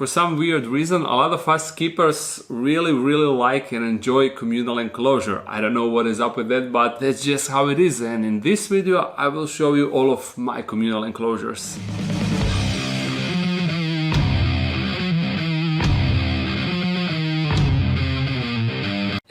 For some weird reason, a lot of us keepers really like and enjoy communal enclosure. I don't know what is up with that, but that's just how it is, and in this video I will show you all of my communal enclosures.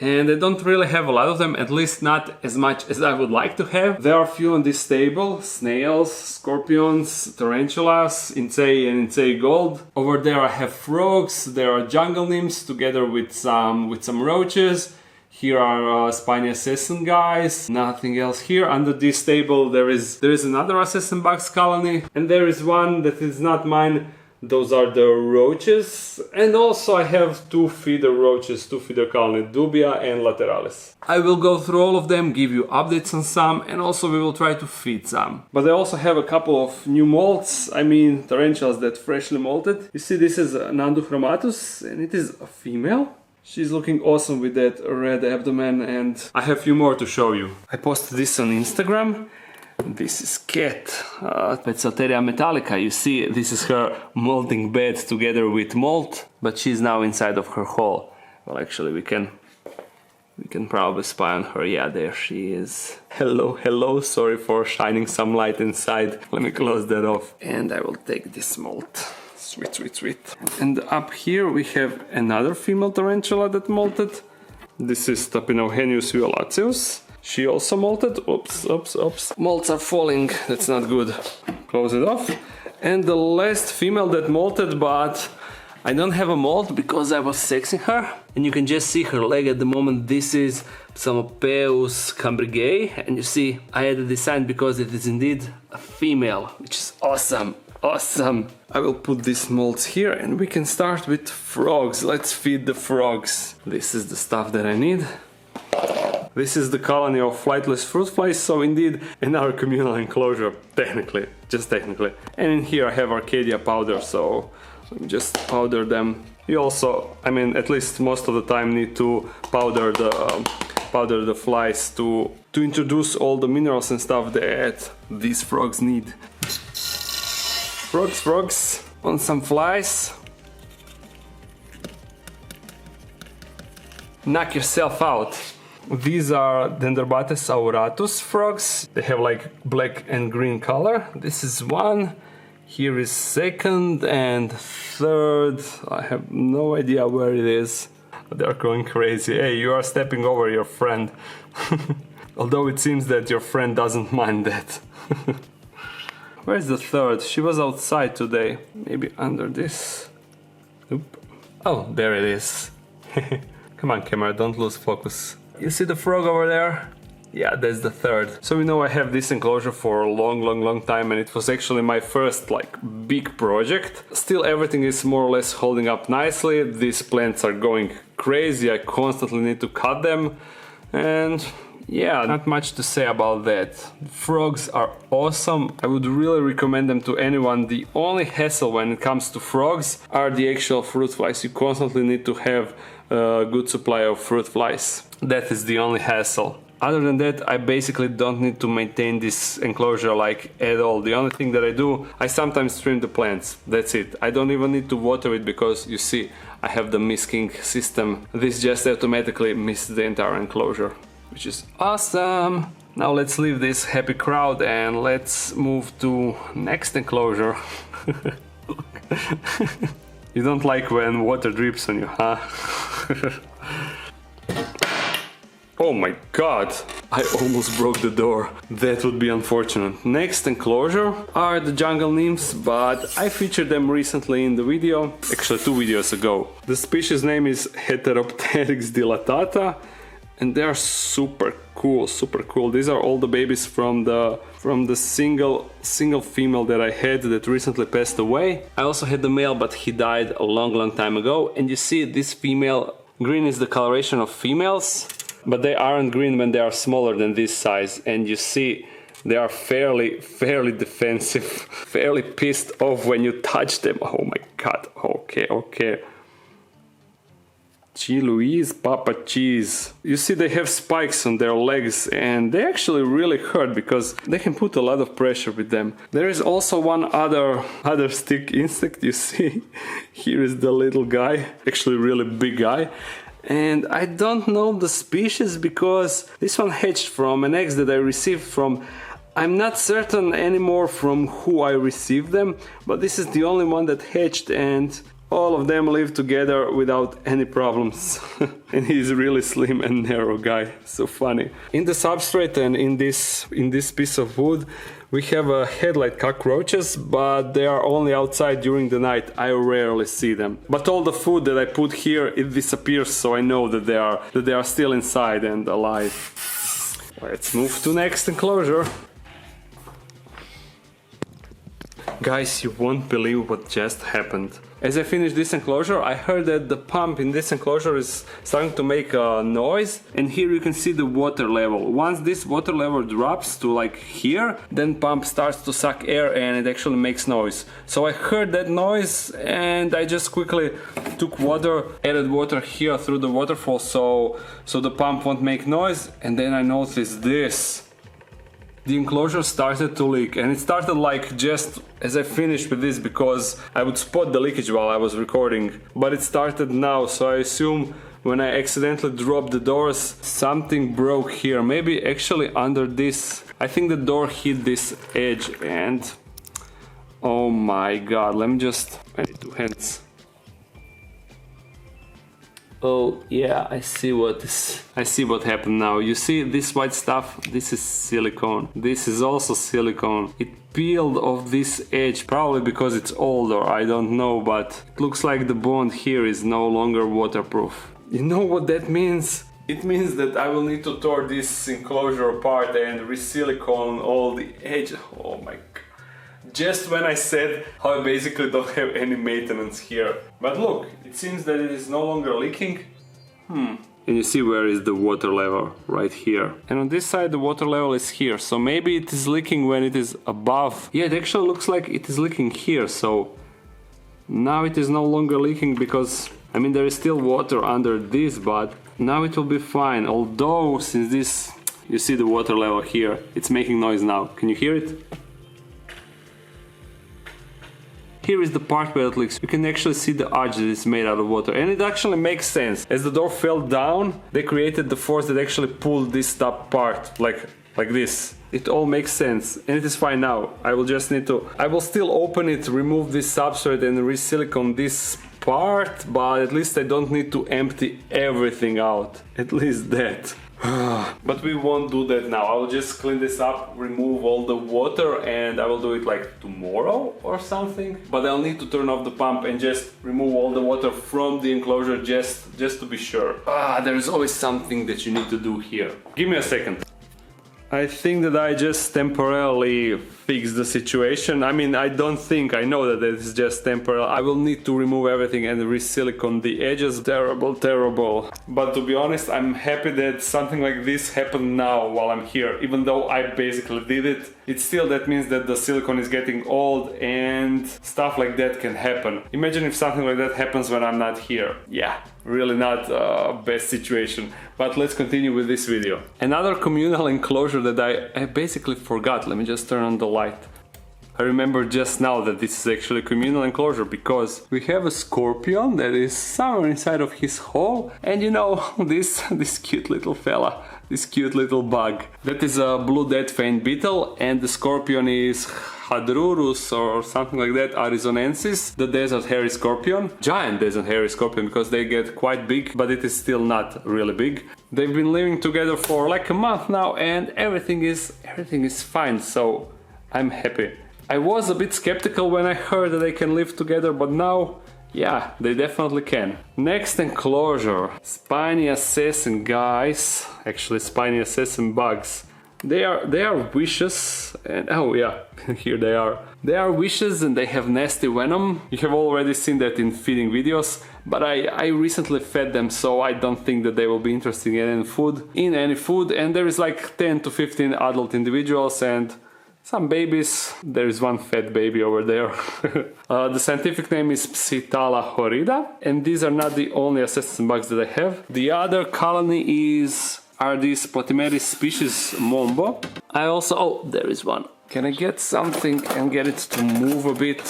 And I don't really have a lot of them, at least not as much as I would like to have. There are a few on this table: snails, scorpions, tarantulas, incei and incei gold. Over there I have frogs, there are jungle nymphs together with some roaches. Here are Spiny assassin guys, nothing else here. Under this table there is another assassin bugs colony, and there is one that is not mine. Those are the roaches, and also I have two feeder roaches, two feeder colony, Dubia and Lateralis. I will go through all of them, give you updates on some, and also we will try to feed some. But I also have a couple of new molts, I mean tarantulas that freshly molted. You see, this is an auratus, and it is a female. She's looking awesome with that red abdomen, and I have a few more to show you. I posted this on Instagram. This is Cat, Soteria Metallica. You see, this is her molting bed together with molt, but she's now inside of her hole. Well, actually, we can probably spy on her. Yeah, there she is. Hello, sorry for shining some light inside. Let me close that off. And I will take this molt. Sweet. And up here we have another female tarantula that molted. This is Tapinohenius violaceus. She also molted. Oops. Molts are falling. That's not good. Close it off. And the last female that molted, but I don't have a molt because I was sexing her. And you can just see her leg at the moment. This is Pseudopeus cambrigae. And you see, I added this sign because it is indeed a female, which is awesome. I will put these molts here and we can start with frogs. Let's feed the frogs. This is the stuff that I need. This is the colony of flightless fruit flies, so indeed another communal enclosure, just technically. And in here I have Arcadia powder, so let me just powder them. You also, I mean, at least most of the time need to powder the flies to introduce all the minerals and stuff that these frogs need. Frogs, on some flies. Knock yourself out. These are Dendrobates auratus frogs. They have like black and green color. This is one. Here is second and third. I have no idea where it is. They're going crazy. Hey, you are stepping over your friend. Although it seems that your friend doesn't mind that. Where's the third? She was outside today. Maybe under this. Oop. Oh, there it is. Come on, camera, don't lose focus. You see the frog over there? Yeah, that's the third. So we know I have this enclosure for a long time, and it was actually my first big project. Still, everything is more or less holding up nicely. These plants are going crazy. I constantly need to cut them, and yeah, not much to say about that. Frogs are awesome. I would really recommend them to anyone. The only hassle when it comes to frogs are the actual fruit flies. You constantly need to have a good supply of fruit flies. That is the only hassle. Other than that, I basically don't need to maintain this enclosure at all. The only thing that I do, I sometimes trim the plants. That's it. I don't even need to water it because you see, I have the misting system. This just automatically mists the entire enclosure, which is awesome. Now let's leave this happy crowd and let's move to next enclosure. You don't like when water drips on you, huh? Oh my god, I almost broke the door. That would be unfortunate. Next enclosure are the jungle nymphs, but I featured them recently in the video, actually 2 videos ago. The species name is Heteropteryx dilatata, and they are super cool. These are all the babies from the single female that I had that recently passed away. I also had the male, but he died a long time ago. And you see this female, green is the coloration of females, but they aren't green when they are smaller than this size. And you see they are fairly defensive, fairly pissed off when you touch them. Oh my god, okay. Louise, Papa Cheese. You see they have spikes on their legs and they actually really hurt because they can put a lot of pressure with them. There is also one other stick insect, you see. Here is the little guy, actually really big guy. And I don't know the species because this one hatched from an egg that I received from, I'm not certain anymore from who I received them, but this is the only one that hatched and all of them live together without any problems. And he's really slim and narrow guy, so funny. In the substrate and in this piece of wood, we have headlight cockroaches, but they are only outside during the night. I rarely see them. But all the food that I put here, it disappears, so I know that they are still inside and alive. Let's move to next enclosure. Guys, you won't believe what just happened. As I finished this enclosure, I heard that the pump in this enclosure is starting to make a noise, and here you can see the water level. Once this water level drops to like here, then pump starts to suck air and it actually makes noise. So I heard that noise and I just quickly took water, added water here through the waterfall so the pump won't make noise, and then I noticed this. The enclosure started to leak, and it started like just as I finished with this because I would spot the leakage while I was recording, but it started now, so I assume when I accidentally dropped the doors something broke here, maybe actually under this. I think the door hit this edge and oh my god, let me just, I need two hands. Oh yeah, I see what happened now. You see this white stuff? This is silicone. This is also silicone. It peeled off this edge, probably because it's older, I don't know, but it looks like the bond here is no longer waterproof. You know what that means? It means that I will need to tear this enclosure apart and re-silicone all the edge. Oh my god. Just when I said how I basically don't have any maintenance here. But look, it seems that it is no longer leaking. And you see where is the water level, right here. And on this side the water level is here, so maybe it is leaking when it is above. Yeah, it actually looks like it is leaking here, so now it is no longer leaking because, I mean, there is still water under this, but now it will be fine. Although, since this, you see the water level here, it's making noise now. Can you hear it? Here is the part where it leaks. You can actually see the arch that is made out of water, and it actually makes sense. As the door fell down, they created the force that actually pulled this top part, like this. It all makes sense, and it is fine now. I will still open it, remove this substrate and re-silicone this part, but at least I don't need to empty everything out. At least that. But we won't do that now. I will just clean this up, remove all the water, and I will do it like tomorrow or something. But I'll need to turn off the pump and just remove all the water from the enclosure just to be sure. There is always something that you need to do here. Give me a second. I think that I just temporarily fixed the situation. I mean, I know that it is just temporary. I will need to remove everything and re-silicone the edges. Terrible, terrible. But to be honest, I'm happy that something like this happened now while I'm here. Even though I basically did it, that means that the silicone is getting old and stuff like that can happen. Imagine if something like that happens when I'm not here. Yeah, really not best situation. But let's continue with this video. Another communal enclosure that I basically forgot. Let me just turn on the light. I remember just now that this is actually a communal enclosure because we have a scorpion that is somewhere inside of his hole, and you know, this cute little fella, this cute little bug. That is a blue dead faint beetle, and the scorpion is Hadrurus or something like that, arizonensis, the desert hairy scorpion. Giant desert hairy scorpion because they get quite big, but it is still not really big. They've been living together for like a month now and everything is fine, so I'm happy. I was a bit skeptical when I heard that they can live together, but now, yeah, they definitely can. Next enclosure, Spiny assassin guys, actually Spiny assassin bugs. They are vicious, and oh yeah, here they are. They are vicious and they have nasty venom. You have already seen that in feeding videos, but I recently fed them, so I don't think that they will be interested in any food, and there is like 10 to 15 adult individuals, and Some babies. There is one fat baby over there. The scientific name is Psytalla horrida, and these are not the only assassin bugs that I have. The other colony are these platymeris species mombo. I also, oh, there is one. Can I get something and get it to move a bit?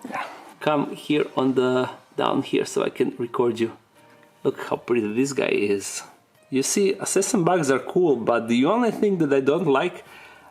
Yeah. Come here on the down here so I can record you. Look how pretty this guy is. You see, assassin bugs are cool, but the only thing that I don't like,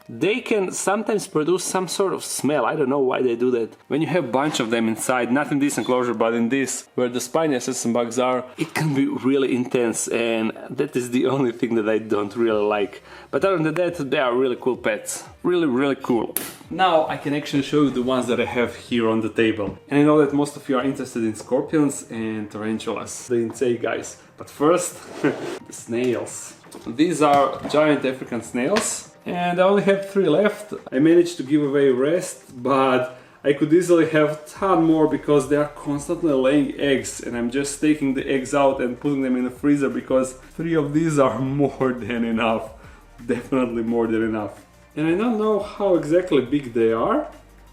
they can sometimes produce some sort of smell. I don't know why they do that. When you have a bunch of them inside, not in this enclosure, but in this, where the spiny assassin bugs are, it can be really intense, and that is the only thing that I don't really like. But other than that, they are really cool pets. Really, really cool. Now I can actually show you the ones that I have here on the table. And I know that most of you are interested in scorpions and tarantulas, the incei guys. But first, the snails. These are giant African snails. And I only have 3 left. I managed to give away rest, but I could easily have a ton more because they are constantly laying eggs, and I'm just taking the eggs out and putting them in the freezer because 3 of these are more than enough. Definitely more than enough. And I don't know how exactly big they are,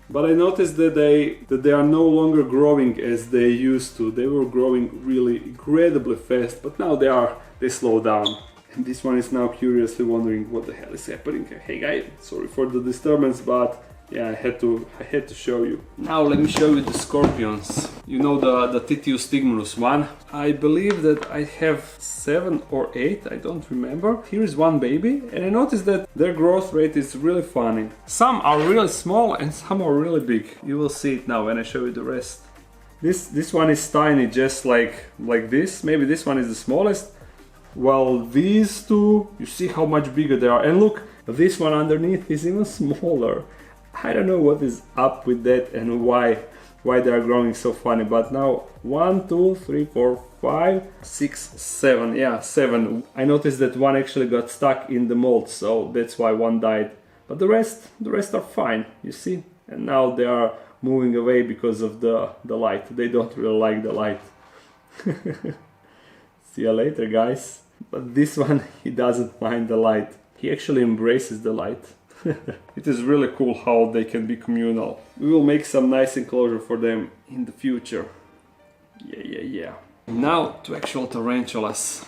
but I noticed that they are no longer growing as they used to. They were growing really incredibly fast, but now they slow down. And this one is now curiously wondering what the hell is happening. Hey guy, sorry for the disturbance, but yeah, I had to show you. Now let me show you the scorpions. You know the tityus stigmurus one. I believe that I have 7 or 8, I don't remember. Here is one baby, and I noticed that their growth rate is really funny. Some are really small and some are really big. You will see it now when I show you the rest. This one is tiny, just like this. Maybe this one is the smallest. Well, these two, you see how much bigger they are. And look, this one underneath is even smaller. I don't know what is up with that and why they are growing so funny. But now 1, 2, 3, 4, 5, 6, 7. Yeah, 7. I noticed that one actually got stuck in the mold, so that's why one died. But the rest are fine, you see. And now they are moving away because of the light. They don't really like the light. See you later, guys. But this one, he doesn't mind the light. He actually embraces the light. It is really cool how they can be communal. We will make some nice enclosure for them in the future. Yeah. Now to actual tarantulas.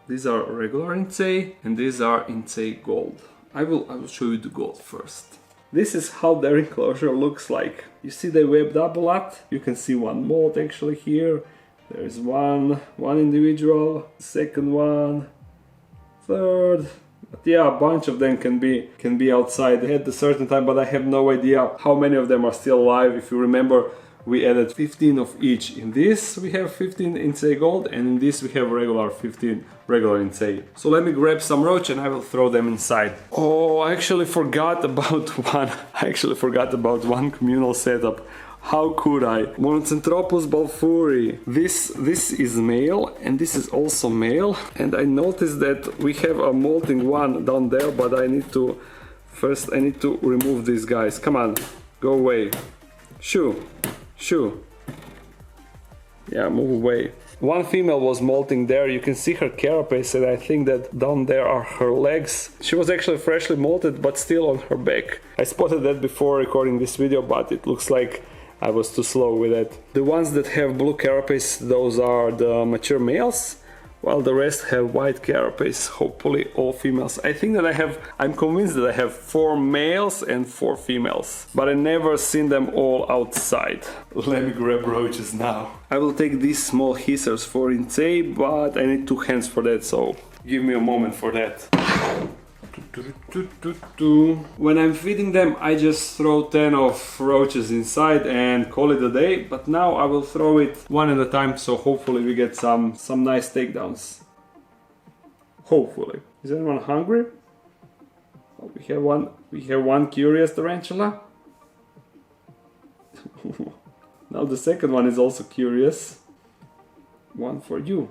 These are regular incei and these are incei gold. I will show you the gold first. This is how their enclosure looks like. You see they webbed up a lot. You can see one mold actually here. There's one individual, second one, third. But yeah, a bunch of them can be outside at a certain time, but I have no idea how many of them are still alive. If you remember, we added 15 of each. In this we have 15 incei gold, and in this we have 15 regular incei. So let me grab some roach and I will throw them inside. Oh, I actually forgot about one communal setup. How could I? Monocentropus balfouri. This is male and this is also male, and I noticed that we have a molting one down there, but I need to remove these guys. Come on, go away. Shoo. Yeah, move away. One female was molting there. You can see her carapace, and I think that down there are her legs. She was actually freshly molted, but still on her back. I spotted that before recording this video, but it looks like I was too slow with that. The ones that have blue carapace, those are the mature males, while the rest have white carapace, hopefully all females. I'm convinced that I have 4 males and 4 females, but I never seen them all outside. Let me grab roaches now. I will take these small hissers for incei, but I need 2 hands for that, so give me a moment for that. When I'm feeding them, I just throw 10 of roaches inside and call it a day, but now I will throw it one at a time, so hopefully we get some nice takedowns. Hopefully. Is anyone hungry? Oh, we have one curious tarantula. Now the second one is also curious. One for you.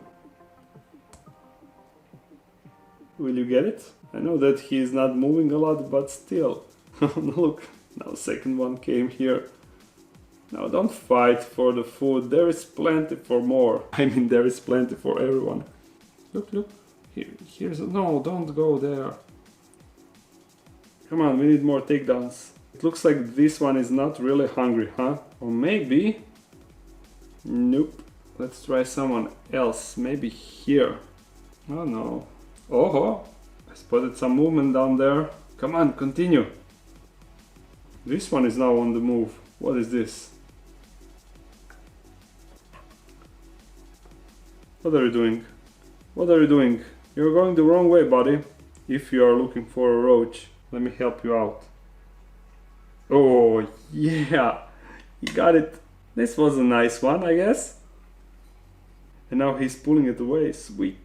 Will you get it? I know that he is not moving a lot, but still. Look, now second one came here. Now don't fight for the food, there is plenty for more. I mean, there is plenty for everyone. Look, here's no, don't go there. Come on, we need more takedowns. It looks like this one is not really hungry, huh? Or maybe... Nope. Let's try someone else. Maybe here. Oh no. Oh, I spotted some movement down there. Come on, continue. This one is now on the move. What is this? What are you doing? What are you doing? You're going the wrong way, buddy. If you are looking for a roach, let me help you out. Oh, yeah. You got it. This was a nice one, I guess. And now he's pulling it away. Sweet.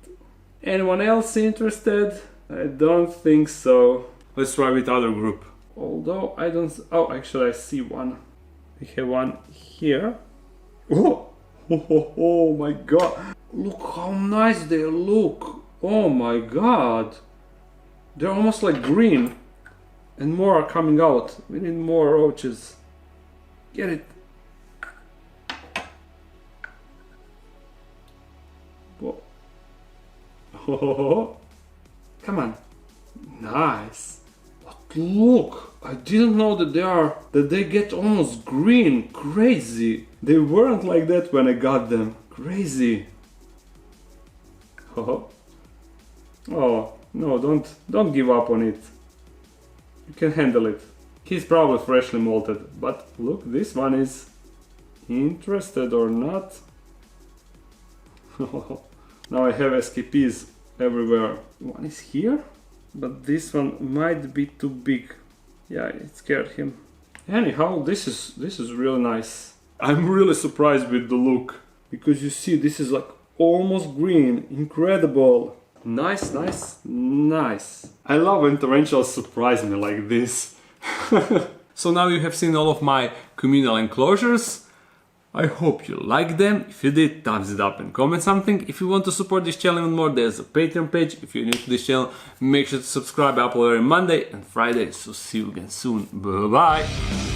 Anyone else interested? I don't think so. Let's try with other group. Although I don't... Oh, actually I see one. We have one here. Oh! Oh my god! Look how nice they look! Oh my god! They're almost like green. And more are coming out. We need more roaches. Get it! Whoa. Oh, come on! Nice! But look! I didn't know that they get almost green. Crazy! They weren't like that when I got them. Crazy! Oh, oh no! Don't give up on it. You can handle it. He's probably freshly molted, but look, this one is interested or not. Now I have escapees everywhere. One is here, but this one might be too big. Yeah, it scared him. Anyhow, this is really nice. I'm really surprised with the look, because you see, this is like almost green. Incredible. Nice, nice, nice. I love when tarantulas surprise me like this. So now you have seen all of my communal enclosures. I hope you liked them. If you did, thumbs it up and comment something. If you want to support this channel even more, there's a Patreon page. If you're new to this channel, make sure to subscribe. I upload every Monday and Friday. So see you again soon. Bye bye.